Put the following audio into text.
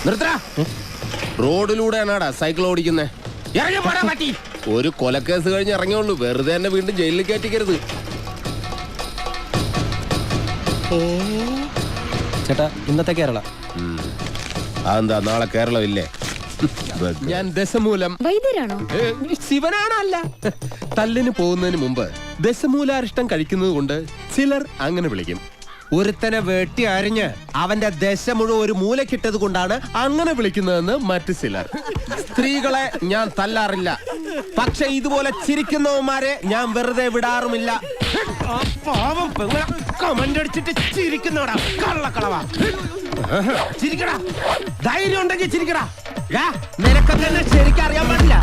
നിർത്തടാ. റോഡിലൂടെയാണാടാ സൈക്കിൾ ഓടിക്കുന്നേ. ഇറങ്ങി പോടാ പറ്റി. ഒരു കൊലക്കേസ് കഴിഞ്ഞ് ഇറങ്ങിയുള്ളൂ, വെറുതെ എന്നെ വീണ്ടും ജയിലിൽ കയറ്റിക്കരുത്. ചേട്ടാ ഇന്നത്തെ കേരള. അതെന്താ നാളെ കേരളം ഇല്ലേ? ഞാൻ ദശമൂലം വൈദ്യരാണോ? ശിവനാണല്ല. തല്ലിന് പോകുന്നതിന് മുമ്പ് ദശമൂലാരിഷ്ടം കഴിക്കുന്നത് കൊണ്ട് ചിലർ അങ്ങനെ വിളിക്കും. ഒരുത്തനെ വെട്ടി അരിഞ്ഞ് അവന്റെ ദശ മുഴുവൻ ഒരു മൂലക്കിട്ടത് കൊണ്ടാണ് അങ്ങനെ വിളിക്കുന്നതെന്ന് മറ്റു ചിലർ. സ്ത്രീകളെ ഞാൻ തല്ലാറില്ല, പക്ഷെ ഇതുപോലെ ചിരിക്കുന്നവന്മാരെ ഞാൻ വെറുതെ വിടാറുമില്ല. പാവം കമന്റ് അടിച്ചിട്ട് ചിരിക്കുന്നവടാ കള്ളക്കളവാ. ചിരിക്കടാ, ധൈര്യം ഉണ്ടെങ്കിൽ ചിരിക്കടാ. നിനക്കൊക്കെ ശരിക്കും അറിയാൻ പാടില്ല.